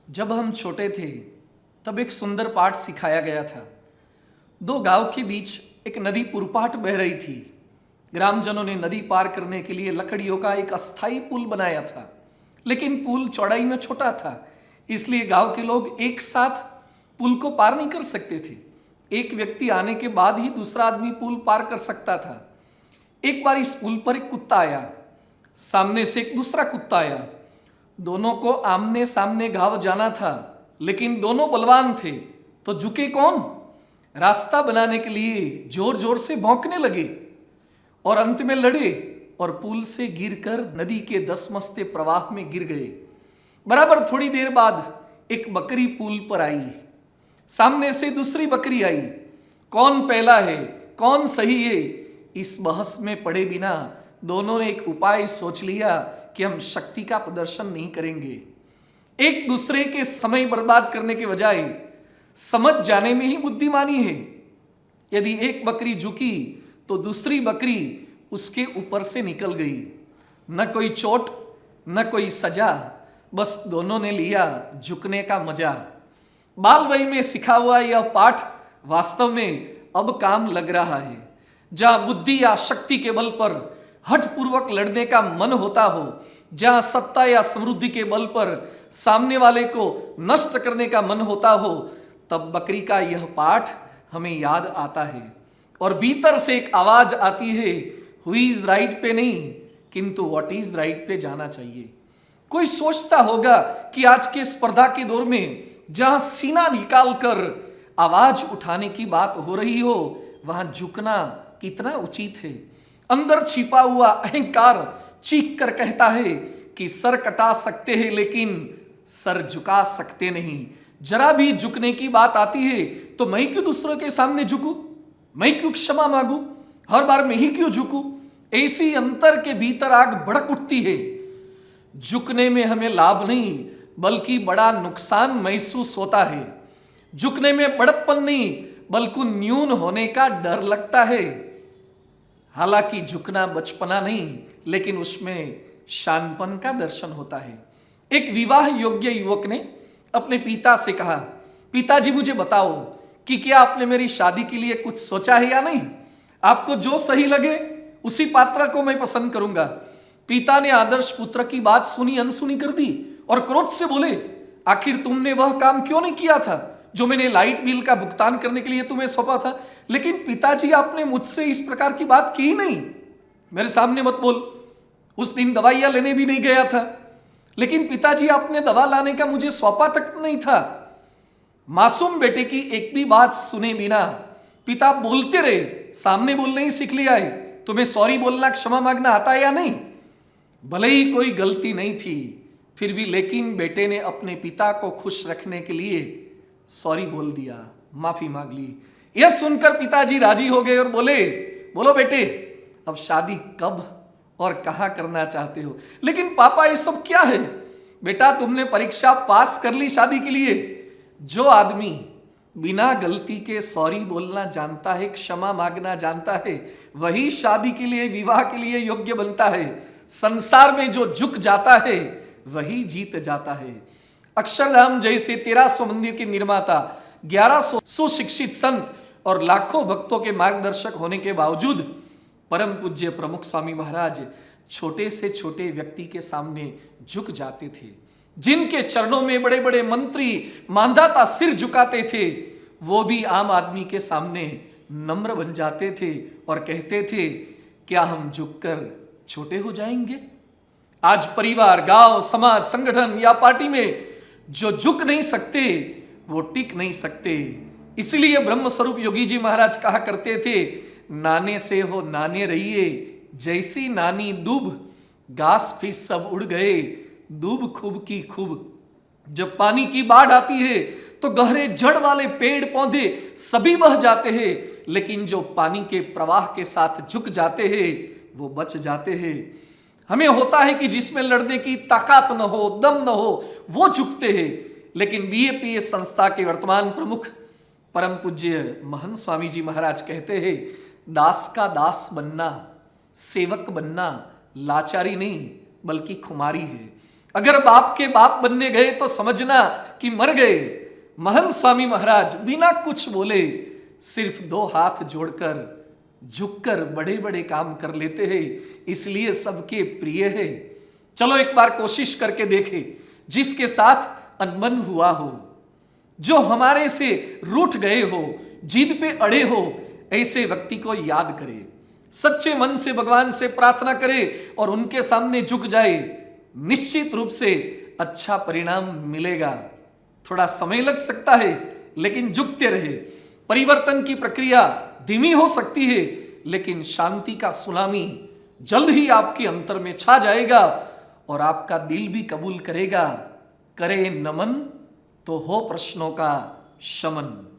जब हम छोटे थे तब एक सुंदर पाठ सिखाया गया था। दो गांव के बीच एक नदी पुरपाट बह रही थी। ग्रामजनों ने नदी पार करने के लिए लकड़ियों का एक अस्थाई पुल बनाया था, लेकिन पुल चौड़ाई में छोटा था, इसलिए गांव के लोग एक साथ पुल को पार नहीं कर सकते थे। एक व्यक्ति आने के बाद ही दूसरा आदमी पुल पार कर सकता था। एक बार इस पुल पर एक कुत्ता आया, सामने से एक दूसरा कुत्ता आया। दोनों को आमने सामने घाव जाना था, लेकिन दोनों बलवान थे, तो झुके कौन? रास्ता बनाने के लिए जोर जोर से भौंकने लगे और अंत में लड़े और पुल से गिरकर नदी के धसमसते प्रवाह में गिर गए। बराबर थोड़ी देर बाद एक बकरी पुल पर आई, सामने से दूसरी बकरी आई। कौन पहला है, कौन सही है, इस बहस में पड़े बिना दोनों ने एक उपाय सोच लिया कि हम शक्ति का प्रदर्शन नहीं करेंगे। एक दूसरे के समय बर्बाद करने के बजाय समझ जाने में ही बुद्धिमानी है। यदि एक बकरी झुकी तो दूसरी बकरी उसके ऊपर से निकल गई। न कोई चोट, न कोई सजा, बस दोनों ने लिया झुकने का मजा। बाल वयी में सिखा हुआ यह पाठ वास्तव में अब काम लग रहा है। जहां बुद्धि या शक्ति के बल पर हठपूर्वक लड़ने का मन होता हो, जहां सत्ता या समृद्धि के बल पर सामने वाले को नष्ट करने का मन होता हो, तब बकरी का यह पाठ हमें याद आता है और भीतर से एक आवाज आती है, हु इज राइट पे नहीं, किंतु व्हाट इज राइट पे जाना चाहिए। कोई सोचता होगा कि आज के स्पर्धा के दौर में जहां सीना निकालकर आवाज उठाने की बात हो रही हो, वहां झुकना कितना उचित है। अंदर छिपा हुआ अहंकार चीख कर कहता है कि सर कटा सकते हैं, लेकिन सर झुका सकते नहीं। जरा भी झुकने की बात आती है तो मैं क्यों दूसरों के सामने झुकूं, मैं क्यों क्षमा मांगू, हर बार मैं ही क्यों झुकूं। ऐसी अंतर के भीतर आग भड़क उठती है। झुकने में हमें लाभ नहीं बल्कि बड़ा नुकसान महसूस होता है। झुकने में बड़प्पन नहीं बल्कि न्यून होने का डर लगता है। हालांकि झुकना बचपना नहीं, लेकिन उसमें शानपन का दर्शन होता है। एक विवाह योग्य युवक ने अपने पिता से कहा, पिताजी मुझे बताओ कि क्या आपने मेरी शादी के लिए कुछ सोचा है या नहीं। आपको जो सही लगे उसी पात्र को मैं पसंद करूंगा। पिता ने आदर्श पुत्र की बात सुनी अनसुनी कर दी और क्रोध से बोले, आखिर तुमने वह काम क्यों नहीं किया था जो मैंने लाइट बिल का भुगतान करने के लिए तुम्हें सौंपा था। लेकिन पिताजी आपने मुझसे इस प्रकार की बात की नहीं। मेरे सामने मत बोल। उस दिन दवाइयां लेने भी नहीं गया था, लेकिन पिताजी आपने दवा लाने का मुझे सौंपा तक नहीं था। मासूम बेटे की एक भी बात सुने बिना पिता बोलते रहे, सामने बोलने ही सीख लिया है। तुम्हें सॉरी बोलना, क्षमा मांगना आता है या नहीं। भले ही कोई गलती नहीं थी, फिर भी लेकिन बेटे ने अपने पिता को खुश रखने के लिए सॉरी बोल दिया, माफी मांग ली। यह सुनकर पिताजी राजी हो गए और बोले, बोलो बेटे, अब शादी कब और कहां करना चाहते हो। लेकिन पापा ये सब क्या है। बेटा तुमने परीक्षा पास कर ली शादी के लिए। जो आदमी बिना गलती के सॉरी बोलना जानता है, क्षमा मांगना जानता है, वही शादी के लिए, विवाह के लिए योग्य बनता है। संसार में जो झुक जाता है वही जीत जाता है। अक्षरधाम जैसे 1300 मंदिर के निर्माता, 1100 सुशिक्षित संत और लाखों भक्तों के मार्गदर्शक होने के बावजूद परम पूज्य प्रमुख स्वामी महाराज छोटे से छोटे व्यक्ति के सामने झुक जाते थे। जिनके चरणों में बड़े बड़े मंत्री मांधाता सिर झुकाते थे, वो भी आम आदमी के सामने नम्र बन जाते थे और कहते थे, क्या हम झुककर छोटे हो जाएंगे। आज परिवार, गांव, समाज, संगठन या पार्टी में जो झुक नहीं सकते वो टिक नहीं सकते। इसलिए ब्रह्म स्वरूप योगी जी महाराज कहा करते थे, नाने से हो नाने रहिए, जैसी नानी दूब, घास फीस सब उड़ गए, दूब खूब की खूब। जब पानी की बाढ़ आती है तो गहरे जड़ वाले पेड़ पौधे सभी बह जाते हैं, लेकिन जो पानी के प्रवाह के साथ झुक जाते हैं वो बच जाते हैं। हमें होता है कि जिसमें लड़ने की ताकत न हो, दम न हो, वो झुकते हैं। लेकिन बीएपीएस संस्था के वर्तमान प्रमुख परम पूज्य महंत स्वामी जी महाराज कहते हैं, दास का दास बनना, सेवक बनना लाचारी नहीं बल्कि खुमारी है। अगर बाप के बाप बनने गए तो समझना कि मर गए। महंत स्वामी महाराज बिना कुछ बोले सिर्फ 2 हाथ जोड़कर झुककर बड़े बड़े काम कर लेते हैं, इसलिए सबके प्रिय है। चलो एक बार कोशिश करके देखें, जिसके साथ अनबन हुआ हो, जो हमारे से रूठ गए हो, जिद पे अड़े हो, ऐसे व्यक्ति को याद करे, सच्चे मन से भगवान से प्रार्थना करे और उनके सामने झुक जाए। निश्चित रूप से अच्छा परिणाम मिलेगा। थोड़ा समय लग सकता है, लेकिन झुकते रहे। परिवर्तन की प्रक्रिया धीमी हो सकती है, लेकिन शांति का सुनामी जल्द ही आपके अंतर में छा जाएगा और आपका दिल भी कबूल करेगा। करे नमन तो हो प्रश्नों का शमन।